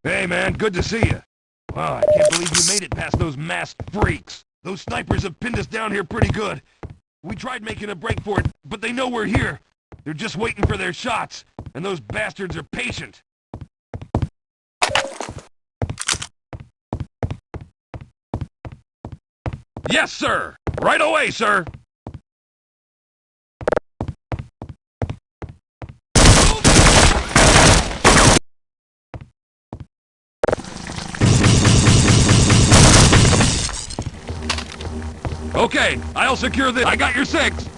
Hey man, good to see you. Wow, I can't believe you made it past those masked freaks. Those snipers have pinned us down here pretty good. We tried making a break for it, but they know we're here. They're just waiting for their shots, and those bastards are patient. Yes, sir! Right away, sir! Okay, I'll secure this. I got your 6.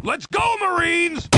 Let's go, Marines!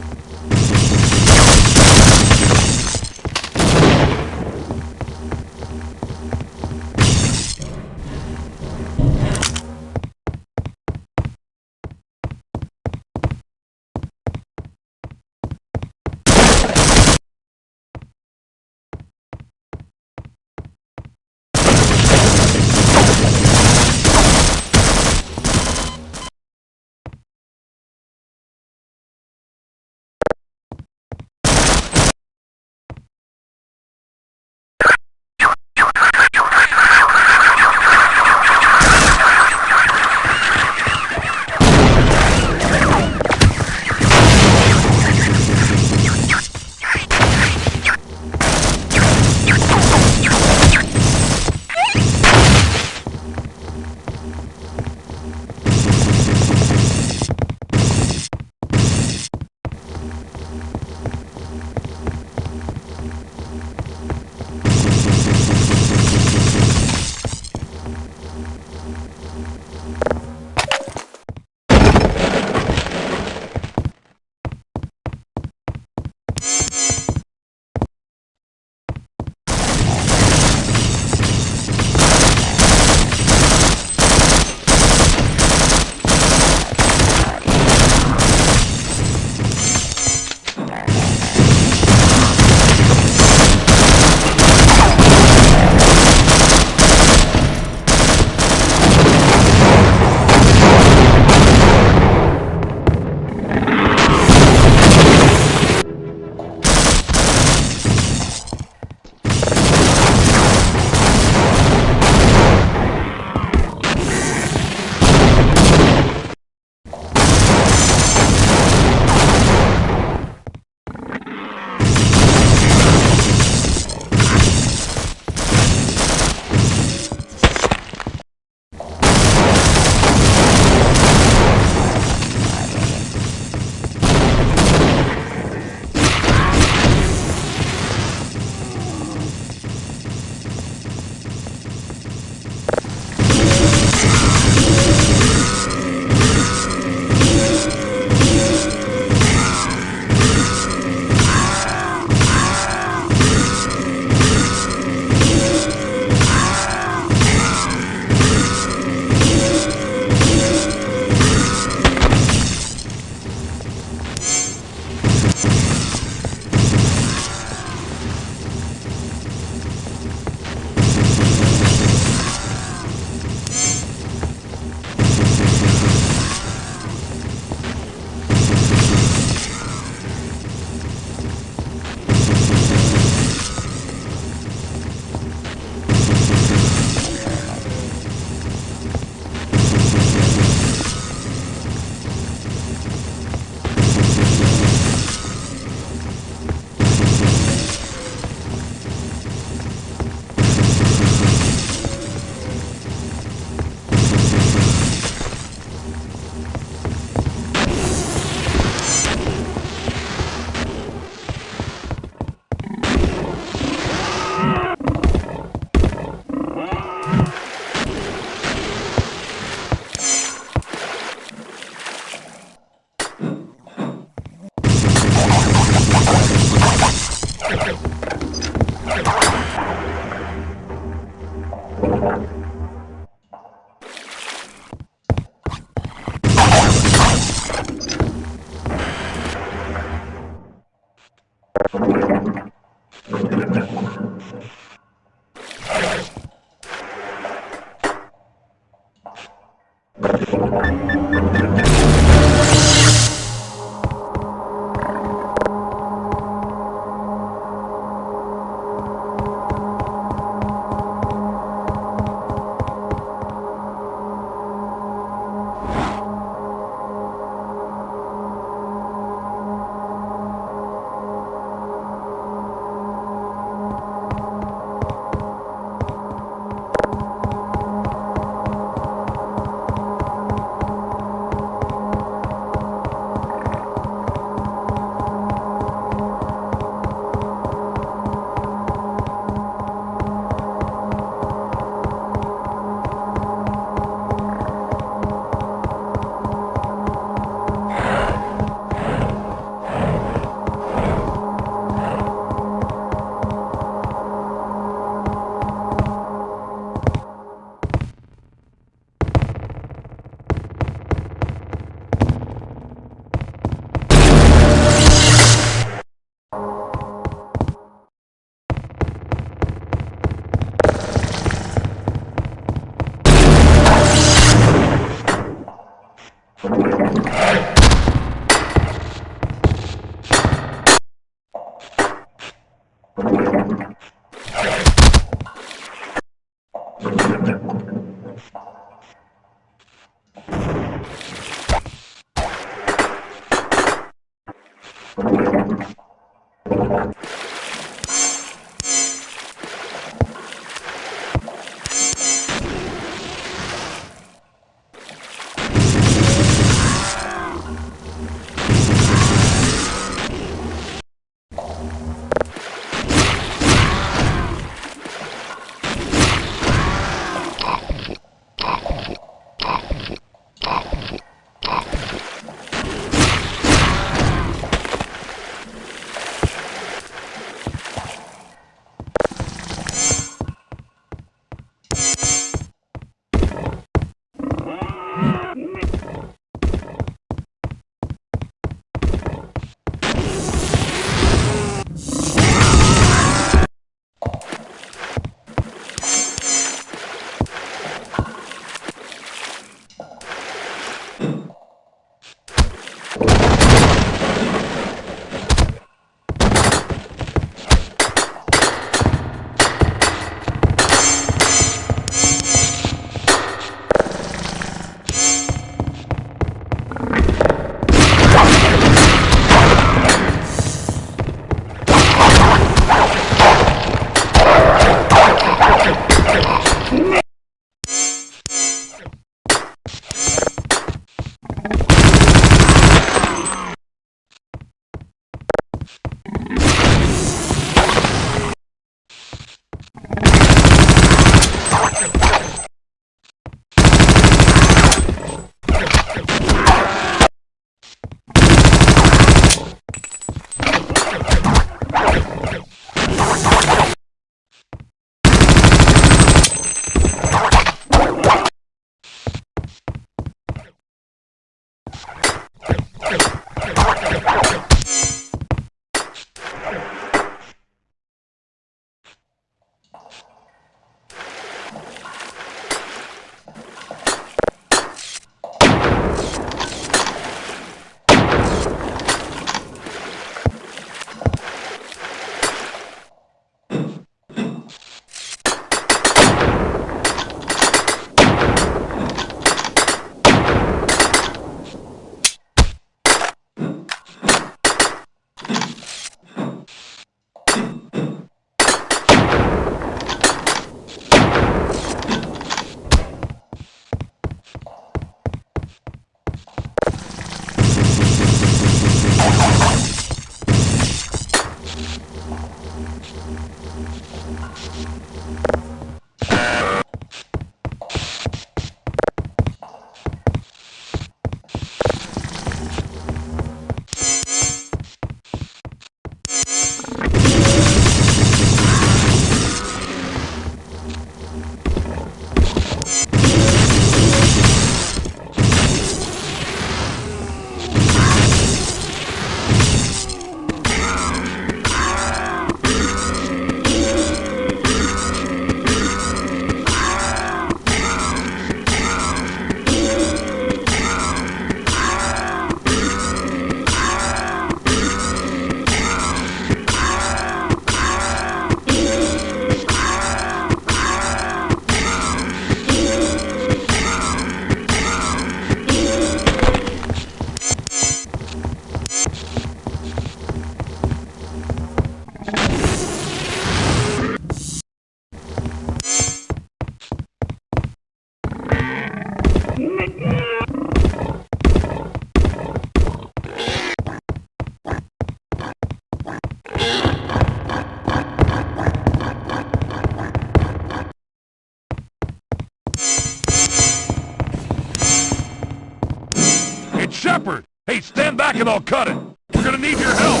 Shepard! Hey, stand back and I'll cut it! We're gonna need your help!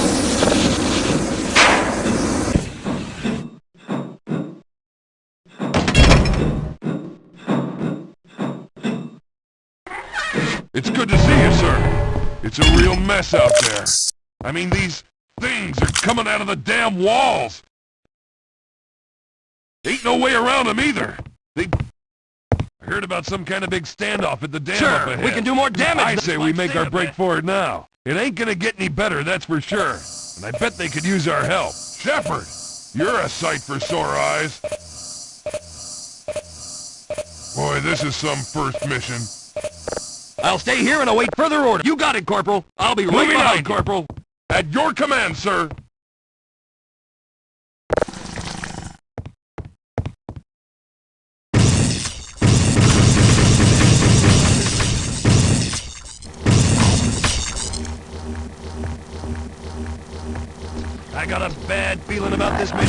It's good to see you, sir. It's a real mess out there. I mean, these things are coming out of the damn walls. Ain't no way around them either. I heard about some kind of big standoff at the dam up ahead. We can do more damage. I say we make our break for it now. It ain't gonna get any better, that's for sure. And I bet they could use our help. Shepard, you're a sight for sore eyes. Boy, this is some first mission. I'll stay here and await further order. You got it, Corporal. I'll be right behind you. Corporal. At your command, sir. I got a bad feeling about this mission.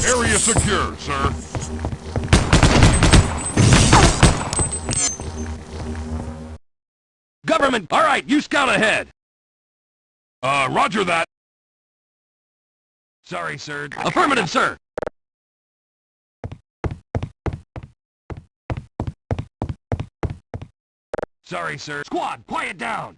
Area secure, sir. Government! All right, you scout ahead. Roger that. Sorry, sir. Affirmative, sir. Sorry, sir. Squad, quiet down.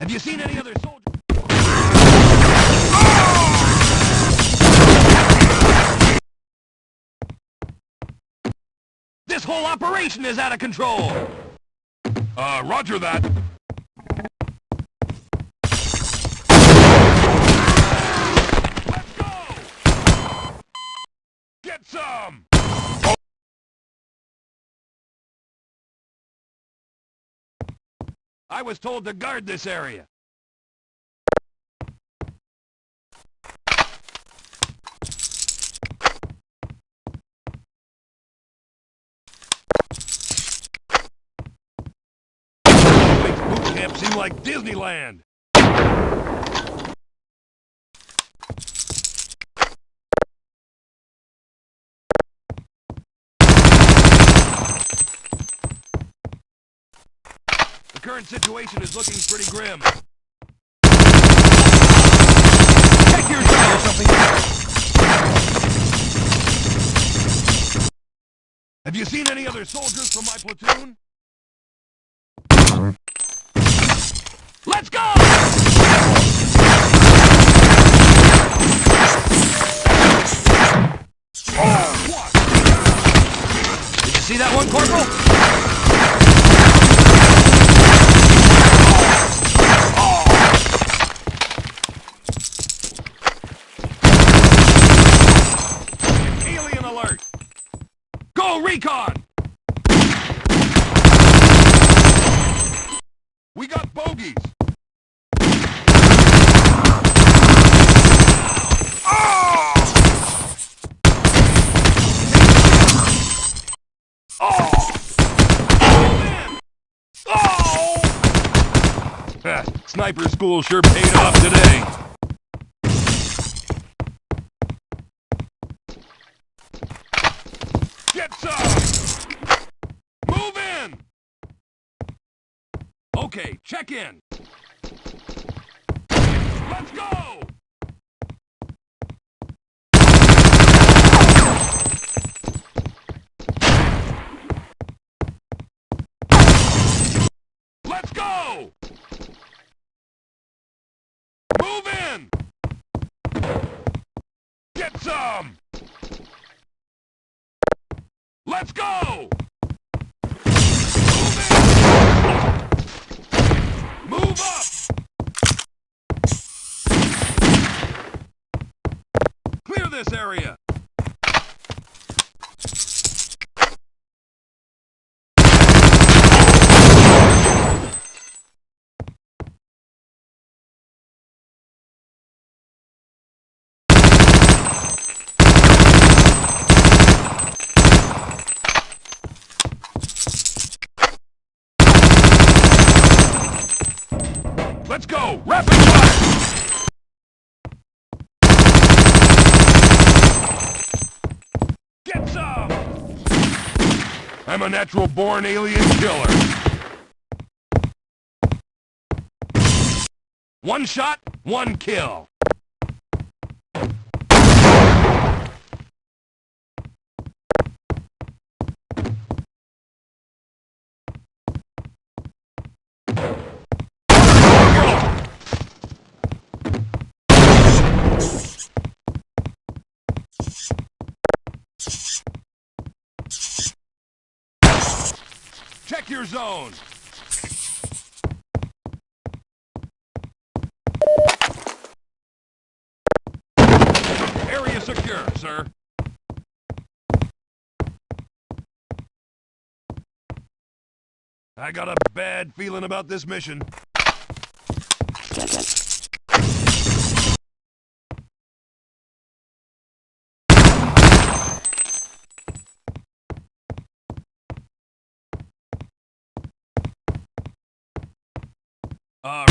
Have you seen any other soldiers? This whole operation is out of control! Roger that. Let's go! Get some! I was told to guard this area. Makes boot camp seem like Disneyland. The current situation is looking pretty grim. Check your shot or something. Have you seen any other soldiers from my platoon? Let's go! Oh, what? Did you see that one, Corporal? Go recon! We got bogeys! Oh! Oh! Oh! Sniper school sure paid off today. Get some! Move in! Okay, check in. Let's go! Let's go! Move in! Get some! Let's go! Move in! this area! Let's go! Rapid fire! Get some! I'm a natural-born alien killer. One shot, one kill. Check your zone. Area secure, sir. I got a bad feeling about this mission. Oh!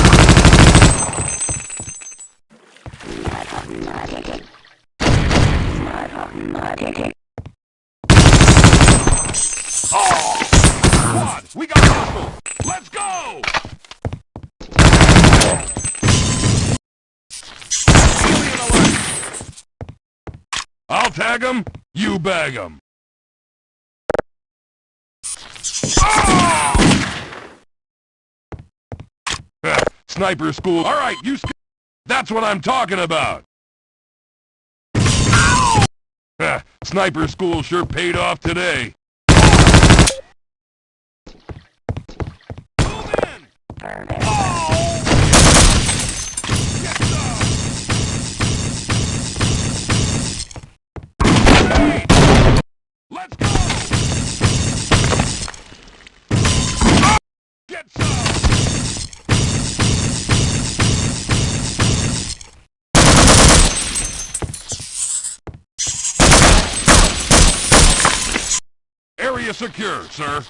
Squad, we got hostile! Let's go! Alien alert! I'll tag him, you bag him. Oh! Sniper school. All right, you. That's what I'm talking about. Sniper school sure paid off today. Move in. Oh! Get some. Hey! Let's go. Get some. Area secure, sir.